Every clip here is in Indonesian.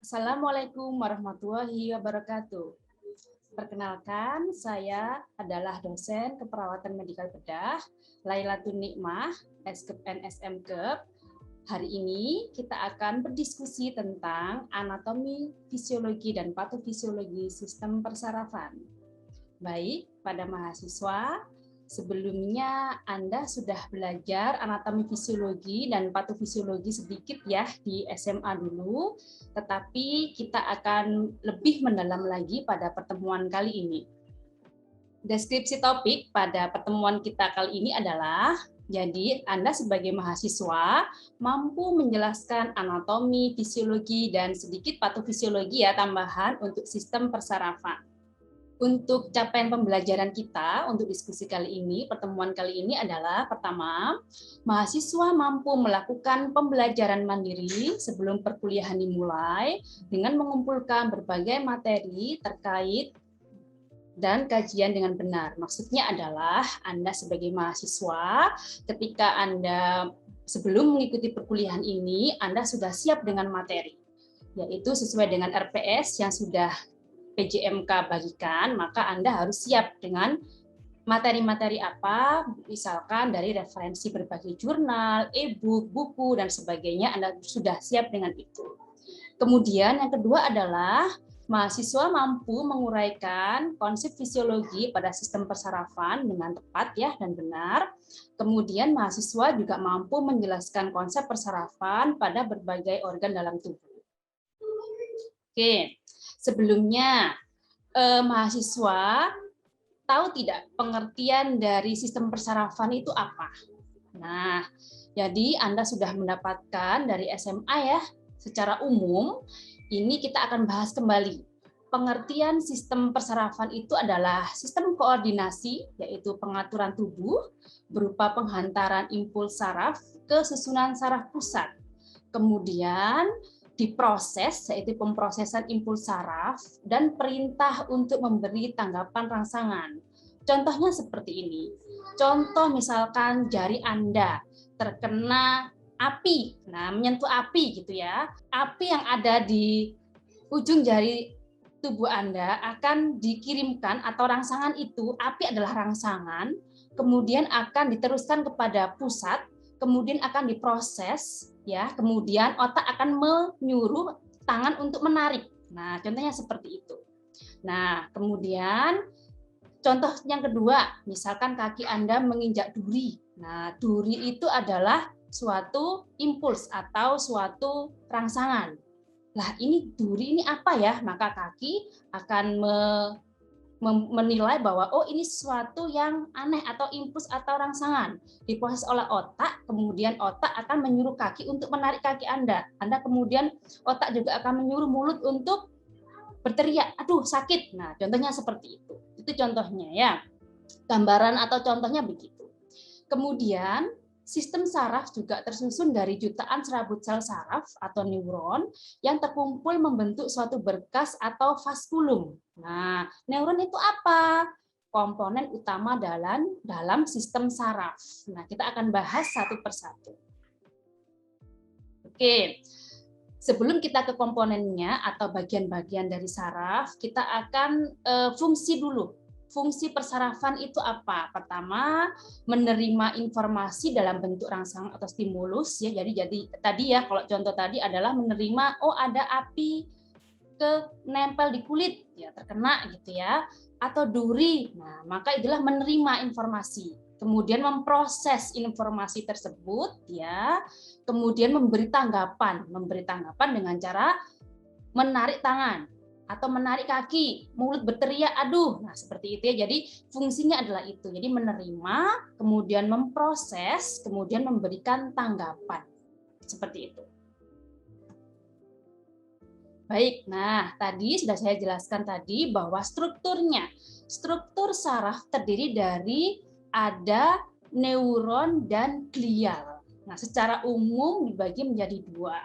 Assalamualaikum warahmatullahi wabarakatuh. Perkenalkan, saya adalah dosen keperawatan medikal bedah, Lailatun Nikmah, Eskep NSMKep. Hari ini kita akan berdiskusi tentang anatomi, fisiologi, dan patofisiologi sistem persarafan. Baik, pada mahasiswa, sebelumnya Anda sudah belajar anatomi fisiologi dan patofisiologi sedikit ya di SMA dulu, tetapi kita akan lebih mendalam lagi pada pertemuan kali ini. Deskripsi topik pada pertemuan kita kali ini adalah, jadi Anda sebagai mahasiswa mampu menjelaskan anatomi, fisiologi, dan sedikit patofisiologi ya tambahan untuk sistem persarafan. Untuk capaian pembelajaran kita untuk diskusi kali ini, pertemuan kali ini adalah pertama, mahasiswa mampu melakukan pembelajaran mandiri sebelum perkuliahan dimulai dengan mengumpulkan berbagai materi terkait dan kajian dengan benar. Maksudnya adalah Anda sebagai mahasiswa, ketika Anda sebelum mengikuti perkuliahan ini, Anda sudah siap dengan materi, yaitu sesuai dengan RPS yang sudah PJMK bagikan, maka Anda harus siap dengan materi-materi apa, misalkan dari referensi berbagai jurnal, e-book, buku, dan sebagainya, Anda sudah siap dengan itu. Kemudian yang kedua adalah mahasiswa mampu menguraikan konsep fisiologi pada sistem persarafan dengan tepat ya dan benar. Kemudian mahasiswa juga mampu menjelaskan konsep persarafan pada berbagai organ dalam tubuh. Oke, sebelumnya mahasiswa tahu tidak pengertian dari sistem persarafan itu apa? Nah, jadi Anda sudah mendapatkan dari SMA ya, secara umum, ini kita akan bahas kembali. Pengertian sistem persarafan itu adalah sistem koordinasi, yaitu pengaturan tubuh, berupa penghantaran impuls saraf ke susunan saraf pusat. Kemudian diproses, yaitu pemrosesan impuls saraf, dan perintah untuk memberi tanggapan rangsangan. Contohnya seperti ini. Contoh misalkan jari Anda terkena api, nah menyentuh api gitu ya. Api yang ada di ujung jari tubuh Anda akan dikirimkan atau rangsangan itu, api adalah rangsangan, kemudian akan diteruskan kepada pusat, kemudian akan diproses, ya, kemudian otak akan menyuruh tangan untuk menarik. Nah, contohnya seperti itu. Nah, kemudian contoh yang kedua, misalkan kaki Anda menginjak duri. Nah, duri itu adalah suatu impuls atau suatu rangsangan. Lah, ini duri ini apa ya? Maka kaki akan menilai bahwa oh ini sesuatu yang aneh atau impuls atau rangsangan, diproses oleh otak, kemudian otak akan menyuruh kaki untuk menarik kaki Anda. Anda kemudian otak juga akan menyuruh mulut untuk berteriak, aduh sakit. Nah, contohnya seperti itu. Itu contohnya ya. Gambaran atau contohnya begitu. Kemudian sistem saraf juga tersusun dari jutaan serabut sel saraf atau neuron yang terkumpul membentuk suatu berkas atau vaskulum. Nah, neuron itu apa? Komponen utama dalam sistem saraf. Nah, kita akan bahas satu persatu. Oke, sebelum kita ke komponennya atau bagian-bagian dari saraf, kita akan fungsi dulu. Fungsi persarafan itu apa? Pertama, menerima informasi dalam bentuk rangsangan atau stimulus ya. Jadi tadi ya, kalau contoh tadi adalah menerima oh ada api ke nempel di kulit ya, terkena gitu ya, atau duri. Nah, maka itulah menerima informasi. Kemudian memproses informasi tersebut ya, kemudian memberi tanggapan dengan cara menarik tangan atau menarik kaki, mulut berteriak, aduh. Nah, seperti itu ya. Jadi fungsinya adalah itu. Jadi menerima, kemudian memproses, kemudian memberikan tanggapan. Seperti itu. Baik, nah tadi sudah saya jelaskan tadi bahwa struktur saraf terdiri dari ada neuron dan glial. Nah, secara umum dibagi menjadi dua.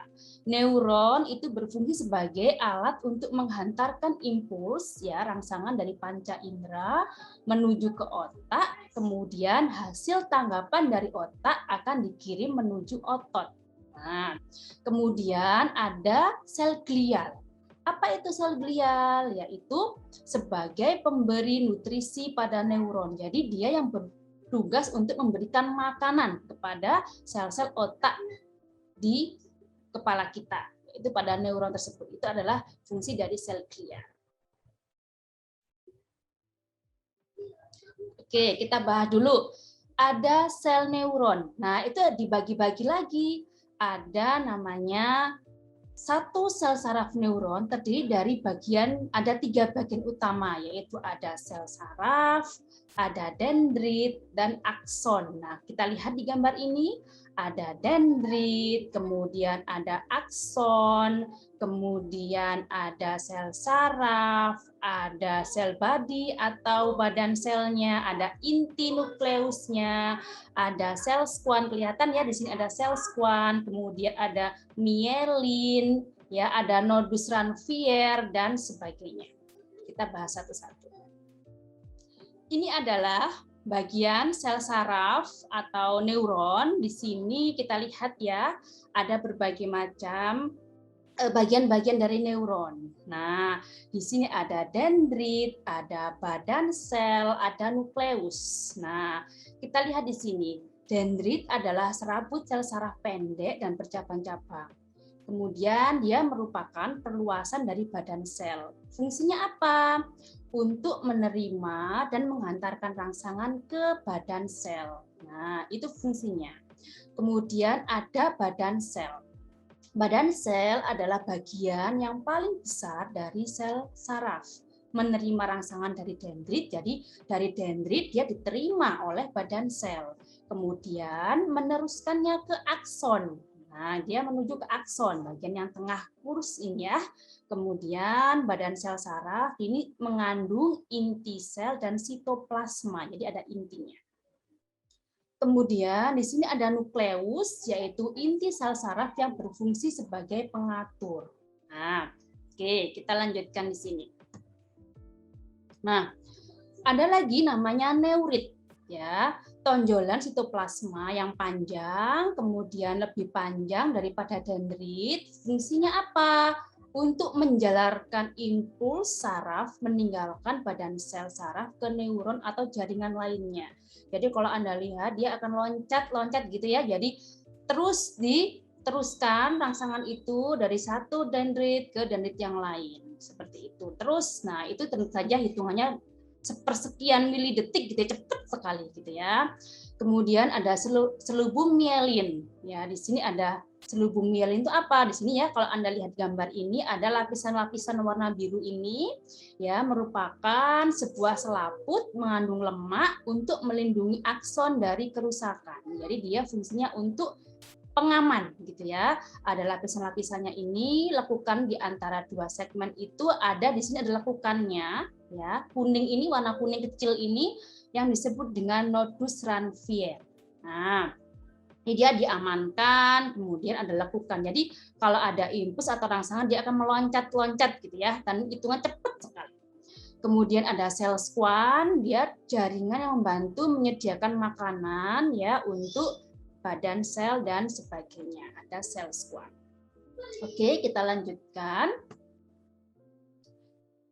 Neuron itu berfungsi sebagai alat untuk menghantarkan impuls ya rangsangan dari panca indera menuju ke otak, kemudian hasil tanggapan dari otak akan dikirim menuju otot. Nah, kemudian ada sel glial. Apa itu sel glial? Yaitu sebagai pemberi nutrisi pada neuron. Jadi dia yang bertugas untuk memberikan makanan kepada sel-sel otak di kepala kita. Itu pada neuron tersebut. Itu adalah fungsi dari sel glial. Oke, kita bahas dulu. Ada sel neuron. Nah, itu dibagi-bagi lagi. Ada namanya satu sel saraf neuron terdiri dari ada 3 bagian utama, yaitu ada sel saraf, ada dendrit, dan akson. Nah, kita lihat di gambar ini, ada dendrit, kemudian ada akson, kemudian ada sel saraf, ada sel body atau badan selnya, ada inti nukleusnya, ada sel squam, kelihatan ya di sini ada sel squam, kemudian ada mielin, ya ada nodus Ranvier dan sebagainya. Kita bahas satu-satu. Ini adalah bagian sel saraf atau neuron. Di sini kita lihat ya, ada berbagai macam bagian-bagian dari neuron. Nah, di sini ada dendrit, ada badan sel, ada nukleus. Nah, kita lihat di sini. Dendrit adalah serabut sel saraf pendek dan bercabang-cabang. Kemudian dia merupakan perluasan dari badan sel. Fungsinya apa? Untuk menerima dan mengantarkan rangsangan ke badan sel. Nah, itu fungsinya. Kemudian ada badan sel. Badan sel adalah bagian yang paling besar dari sel saraf. Menerima rangsangan dari dendrit, jadi dari dendrit dia diterima oleh badan sel. Kemudian meneruskannya ke akson. Nah, dia menuju ke akson, bagian yang tengah kurus ini ya. Kemudian badan sel saraf ini mengandung inti sel dan sitoplasma, jadi ada intinya. Kemudian di sini ada nukleus, yaitu inti sel saraf yang berfungsi sebagai pengatur. Nah, oke, kita lanjutkan di sini. Nah, ada lagi namanya neurit, ya, tonjolan sitoplasma yang panjang, kemudian lebih panjang daripada dendrit. Fungsinya apa? Untuk menjalarkan impuls saraf meninggalkan badan sel saraf ke neuron atau jaringan lainnya. Jadi kalau Anda lihat dia akan loncat-loncat gitu ya. Jadi terus diteruskan rangsangan itu dari satu dendrit ke dendrit yang lain. Seperti itu. Terus, nah itu tentu saja hitungannya sepersekian milidetik gitu ya, cepat sekali gitu ya. Kemudian ada selubung mielin. Ya, di sini ada selubung mielin itu apa? Di sini ya, kalau Anda lihat gambar ini ada lapisan-lapisan warna biru ini ya merupakan sebuah selaput mengandung lemak untuk melindungi akson dari kerusakan. Jadi dia fungsinya untuk pengaman gitu ya. Ada lapisan-lapisannya ini, lekukan di antara dua segmen itu ada di sini ada lekukannya ya. Kuning ini, warna kuning kecil ini yang disebut dengan nodus Ranvier. Nah, ini dia diamankan, kemudian ada lekukan. Jadi kalau ada impuls atau rangsangan dia akan meloncat-loncat gitu ya, dan hitungan cepat sekali. Kemudian ada sel squam, dia jaringan yang membantu menyediakan makanan ya untuk badan sel dan sebagainya. Ada sel squam. Oke, kita lanjutkan.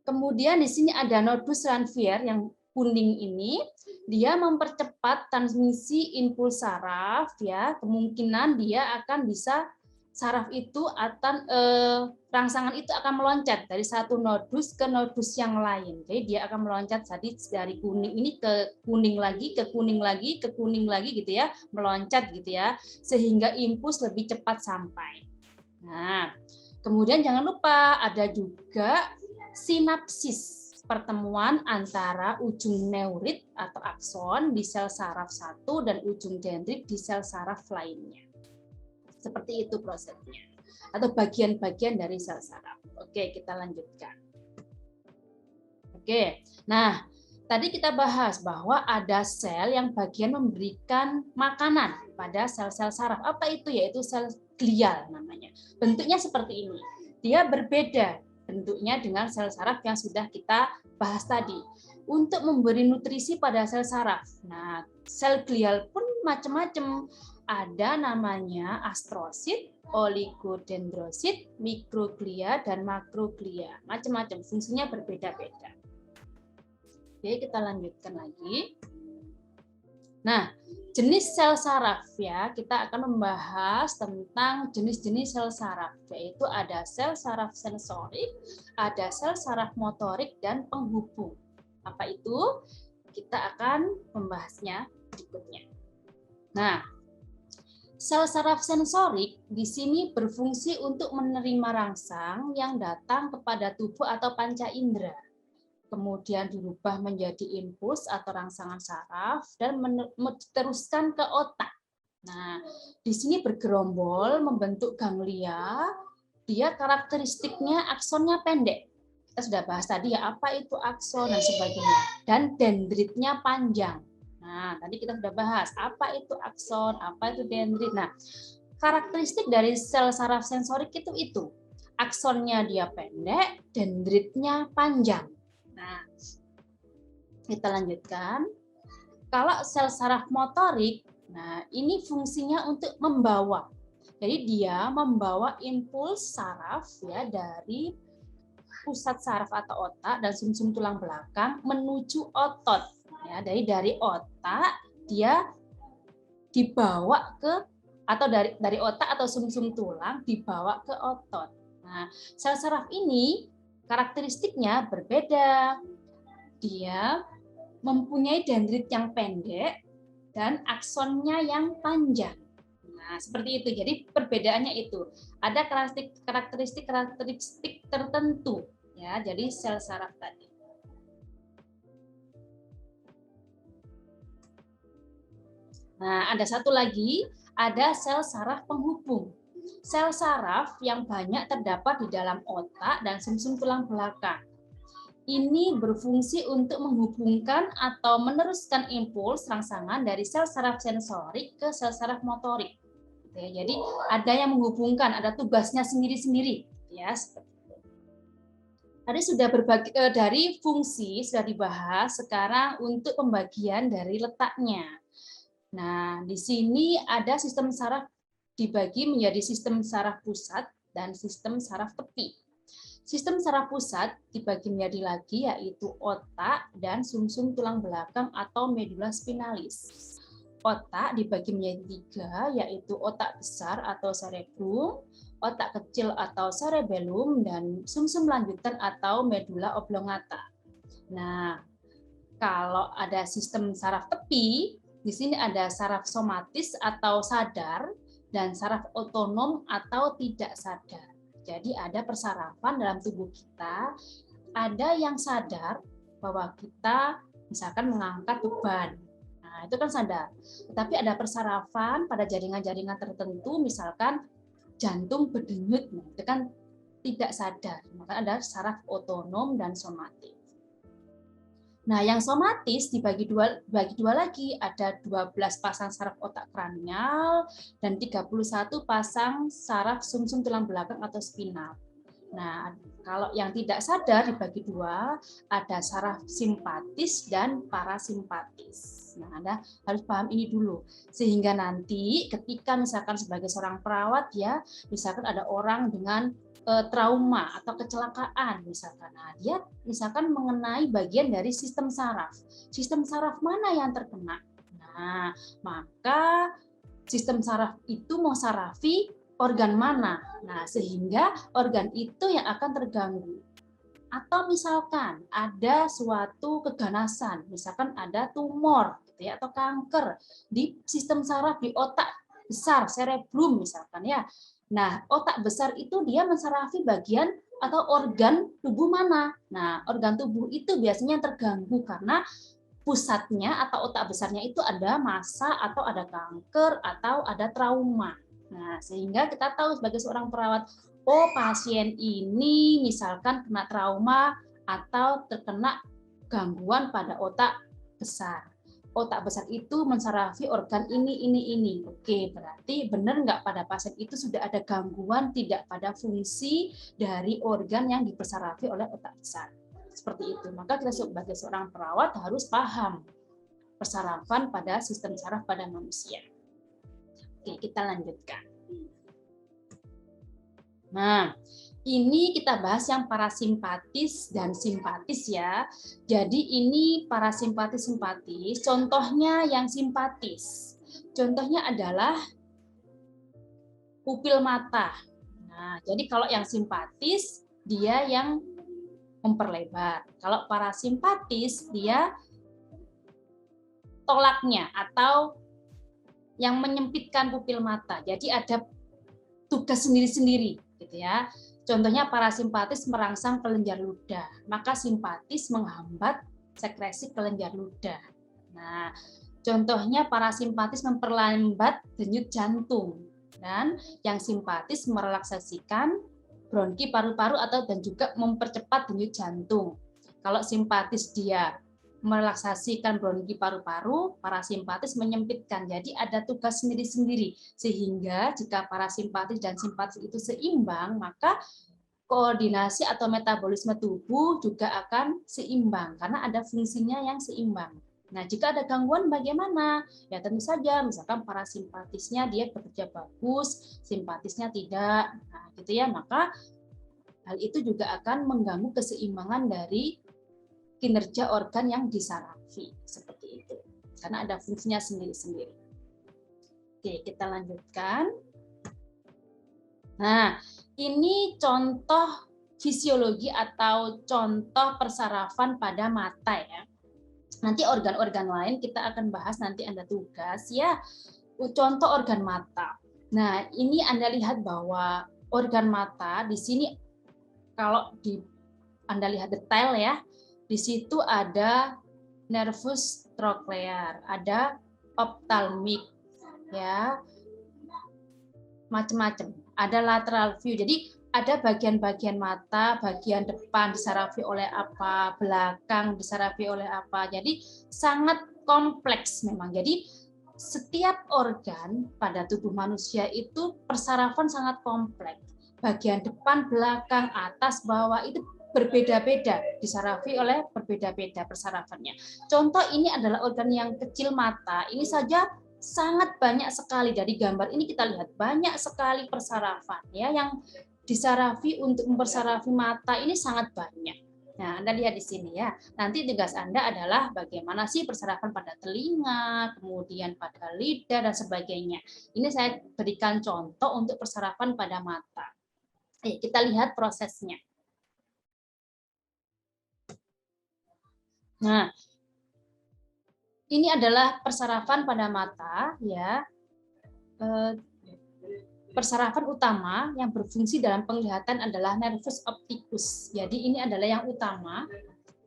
Kemudian di sini ada nodus Ranvier yang kuning ini, dia mempercepat transmisi impuls saraf ya, kemungkinan dia akan bisa saraf itu akan rangsangan itu akan meloncat dari satu nodus ke nodus yang lain. Jadi dia akan meloncat tadi dari kuning ini ke kuning lagi, ke kuning lagi, ke kuning lagi gitu ya, meloncat gitu ya, sehingga impuls lebih cepat sampai. Nah, kemudian jangan lupa ada juga sinapsis, pertemuan antara ujung neurit atau akson di sel saraf satu dan ujung dendrit di sel saraf lainnya. Seperti itu prosesnya. Atau bagian-bagian dari sel saraf. Oke, kita lanjutkan. Oke, nah tadi kita bahas bahwa ada sel yang bagian memberikan makanan pada sel-sel saraf. Apa itu? Yaitu sel glial namanya. Bentuknya seperti ini. Dia berbeda bentuknya dengan sel saraf yang sudah kita bahas tadi. Untuk memberi nutrisi pada sel saraf. Nah, sel glial pun macam-macam. ada namanya astrosit, oligodendrosit, mikroglia, dan makroglia. Macam-macam, fungsinya berbeda-beda. Oke, kita lanjutkan lagi. Nah, jenis sel saraf ya, kita akan membahas tentang jenis-jenis sel saraf, yaitu ada sel saraf sensorik, ada sel saraf motorik, dan penghubung. Apa itu? Kita akan membahasnya berikutnya. Nah, sel saraf sensorik di sini berfungsi untuk menerima rangsang yang datang kepada tubuh atau panca indera, kemudian dirubah menjadi impuls atau rangsangan saraf dan diteruskan ke otak. Nah, di sini bergerombol membentuk ganglia. Dia karakteristiknya aksonnya pendek. Kita sudah bahas tadi ya, apa itu akson dan sebagainya. Dan dendritnya panjang. Nah, tadi kita sudah bahas apa itu akson, apa itu dendrit. Nah, karakteristik dari sel saraf sensorik itu. Aksonnya dia pendek, dendritnya panjang. Nah, kita lanjutkan. Kalau sel saraf motorik, nah ini fungsinya untuk membawa. Jadi dia membawa impuls saraf ya dari pusat saraf atau otak dan sumsum tulang belakang menuju otot. Ya, dari otak dia dibawa ke atau dari otak atau sumsum tulang dibawa ke otot. Nah, sel saraf ini karakteristiknya berbeda. Dia mempunyai dendrit yang pendek dan aksonnya yang panjang. Nah, seperti itu. Jadi perbedaannya itu. Ada karakteristik tertentu ya. Jadi sel saraf tadi. Nah, ada satu lagi, ada sel saraf penghubung. Sel saraf yang banyak terdapat di dalam otak dan sumsum tulang belakang. Ini berfungsi untuk menghubungkan atau meneruskan impuls rangsangan dari sel saraf sensorik ke sel saraf motorik. Jadi ada yang menghubungkan, ada tugasnya sendiri-sendiri. Ya, tadi sudah berbagi dari fungsi sudah dibahas. Sekarang untuk pembagian dari letaknya. Nah, di sini ada sistem saraf dibagi menjadi sistem saraf pusat dan sistem saraf tepi. Sistem saraf pusat dibagi menjadi lagi yaitu otak dan sumsum tulang belakang atau medula spinalis. Otak dibagi menjadi 3 yaitu otak besar atau cerebrum, otak kecil atau cerebellum, dan sumsum lanjutan atau medula oblongata. Nah, kalau ada sistem saraf tepi, di sini ada saraf somatis atau sadar dan saraf otonom atau tidak sadar. Jadi ada persarafan dalam tubuh kita, ada yang sadar bahwa kita misalkan mengangkat beban. Nah, itu kan sadar. Tetapi ada persarafan pada jaringan-jaringan tertentu, misalkan jantung berdenyut, itu kan tidak sadar. Maka ada saraf otonom dan somatis. Nah, yang somatis dibagi dua lagi, ada 12 pasang saraf otak kranial dan 31 pasang saraf sumsum tulang belakang atau spinal. Nah, kalau yang tidak sadar dibagi 2, ada saraf simpatis dan parasimpatis. Nah, Anda harus paham ini dulu. Sehingga nanti ketika misalkan sebagai seorang perawat ya, misalkan ada orang dengan trauma atau kecelakaan misalkan. Nah, dia misalkan mengenai bagian dari sistem saraf. Sistem saraf mana yang terkena? Nah, maka sistem saraf itu mau sarafi organ mana? Nah, sehingga organ itu yang akan terganggu. Atau misalkan ada suatu keganasan, misalkan ada tumor gitu ya, atau kanker di sistem saraf di otak besar, cerebrum misalkan ya. Nah, otak besar itu dia mensarafi bagian atau organ tubuh mana? Nah, organ tubuh itu biasanya terganggu karena pusatnya atau otak besarnya itu ada massa atau ada kanker atau ada trauma. Nah, sehingga kita tahu sebagai seorang perawat, oh pasien ini misalkan kena trauma atau terkena gangguan pada otak besar. Otak besar itu mensarafi organ ini. Oke, berarti benar nggak pada pasien itu sudah ada gangguan tidak pada fungsi dari organ yang dipersarafi oleh otak besar. Seperti itu. Maka kita sebagai seorang perawat harus paham persarafan pada sistem saraf pada manusia. Oke, kita lanjutkan. Nah, ini kita bahas yang parasimpatis dan simpatis ya. Jadi ini parasimpatis-simpatis, contohnya yang simpatis. Contohnya adalah pupil mata. Nah, jadi kalau yang simpatis, dia yang memperlebar. Kalau parasimpatis, dia tolaknya atau yang menyempitkan pupil mata. Jadi ada tugas sendiri-sendiri, gitu ya. Contohnya parasimpatis merangsang kelenjar ludah, maka simpatis menghambat sekresi kelenjar ludah. Nah, contohnya parasimpatis memperlambat denyut jantung dan yang simpatis merelaksasikan bronki paru-paru atau dan juga mempercepat denyut jantung. Kalau simpatis dia merelaksasikan bronki paru-paru, parasimpatis menyempitkan. Jadi ada tugas sendiri-sendiri. Sehingga jika parasimpatis dan simpatis itu seimbang, maka koordinasi atau metabolisme tubuh juga akan seimbang karena ada fungsinya yang seimbang. Nah, jika ada gangguan bagaimana? Ya tentu saja, misalkan parasimpatisnya dia bekerja bagus, simpatisnya tidak. Nah, gitu ya, maka hal itu juga akan mengganggu keseimbangan dari kinerja organ yang disarafi, seperti itu. Karena ada fungsinya sendiri-sendiri. Oke, kita lanjutkan. Nah, ini contoh fisiologi atau contoh persarafan pada mata ya. Nanti organ-organ lain kita akan bahas, nanti Anda tugas ya. Contoh organ mata. Nah, ini Anda lihat bahwa organ mata di sini kalau Anda lihat detail ya, di situ ada nervus trochlear, ada ophthalmic, ya, macam-macam. Ada lateral view, jadi ada bagian-bagian mata, bagian depan disarafi oleh apa, belakang disarafi oleh apa. Jadi sangat kompleks memang. Jadi setiap organ pada tubuh manusia itu persarafan sangat kompleks. Bagian depan, belakang, atas, bawah itu berbeda-beda, disarafi oleh berbeda-beda persarafannya. Contoh ini adalah organ yang kecil mata, ini saja sangat banyak sekali. Dari gambar ini kita lihat banyak sekali persarafan ya yang disarafi untuk mempersarafi mata ini sangat banyak. Nah, Anda lihat di sini ya. Nanti tugas Anda adalah bagaimana sih persarafan pada telinga, kemudian pada lidah dan sebagainya. Ini saya berikan contoh untuk persarafan pada mata. Kita lihat prosesnya. Nah, ini adalah persarafan pada mata ya. Persarafan utama yang berfungsi dalam penglihatan adalah nervus opticus. Jadi ini adalah yang utama,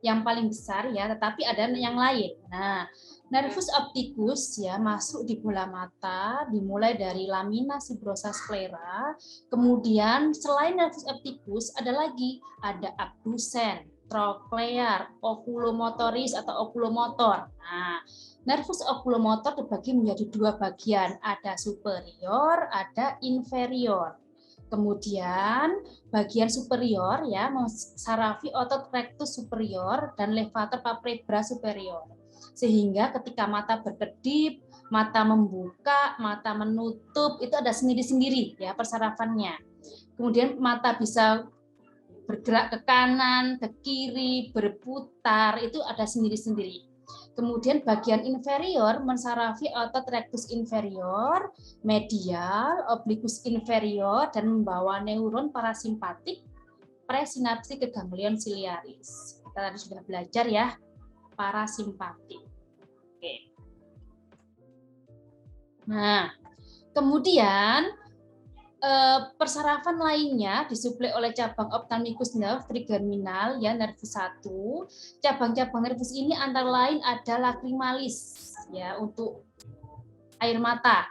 yang paling besar ya, tetapi ada yang lain. Nah, nervus opticus ya masuk di bola mata, dimulai dari lamina fibrosa sclera. Kemudian selain nervus opticus ada abdusen, troclear, oculomotoris atau oculomotor. Nah, nervus oculomotor terbagi menjadi dua bagian, ada superior, ada inferior. Kemudian bagian superior ya mensarafi otot rectus superior dan levator palpebra superior. Sehingga ketika mata berkedip, mata membuka, mata menutup itu ada sendiri-sendiri ya persarafannya. Kemudian mata bisa bergerak ke kanan, ke kiri, berputar, itu ada sendiri-sendiri. Kemudian bagian inferior mensarafi otot rectus inferior, medial, oblikus inferior, dan membawa neuron parasimpatik, presinapsi ke ganglion ciliaris. Kita tadi sudah belajar ya, parasimpatik. Oke. Nah, kemudian persarafan lainnya disuplai oleh cabang ophthalmicus nerve trigeminal ya nervus 1. Cabang-cabang nervus ini antara lain ada lacrimalis ya untuk air mata,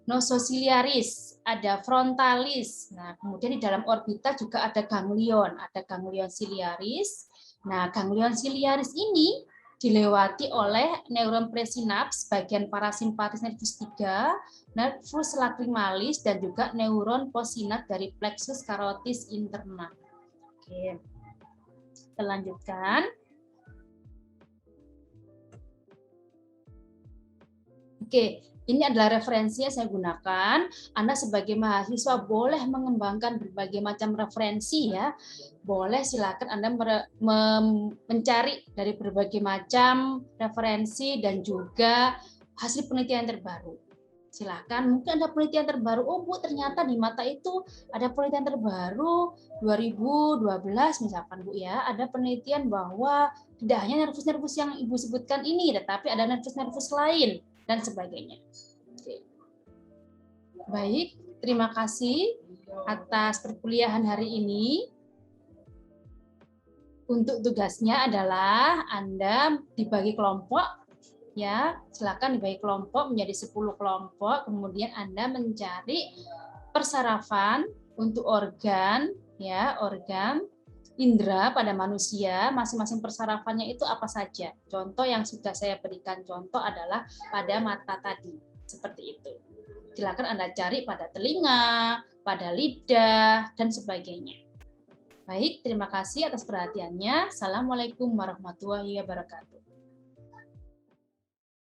nosociliaris, ada frontalis. Nah, kemudian di dalam orbita juga ada ganglion ciliaris. Nah, ganglion ciliaris ini dilewati oleh neuron presinaps bagian parasimpatis nervus 3, nervus lacrimalis dan juga neuron possinat dari plexus carotis interna. Oke. Kita lanjutkan. Oke, Ini adalah referensi yang saya gunakan. Anda sebagai mahasiswa boleh mengembangkan berbagai macam referensi ya. Boleh silakan Anda mencari dari berbagai macam referensi dan juga hasil penelitian terbaru. Silakan, mungkin ada penelitian terbaru. Oh Bu, ternyata di mata itu ada penelitian terbaru 2012 misalkan Bu ya. Ada penelitian bahwa tidak hanya nervus-nervus yang Ibu sebutkan ini, tetapi ada nervus-nervus lain dan sebagainya. Oke. Baik, terima kasih atas perkuliahan hari ini. Untuk tugasnya adalah Anda dibagi kelompok, ya, silakan dibagi kelompok menjadi 10 kelompok, kemudian Anda mencari persarafan untuk organ, ya, organ indera pada manusia, masing-masing persarafannya itu apa saja. Contoh yang sudah saya berikan contoh adalah pada mata tadi, seperti itu. Silakan Anda cari pada telinga, pada lidah, dan sebagainya. Baik, terima kasih atas perhatiannya. Assalamualaikum warahmatullahi wabarakatuh.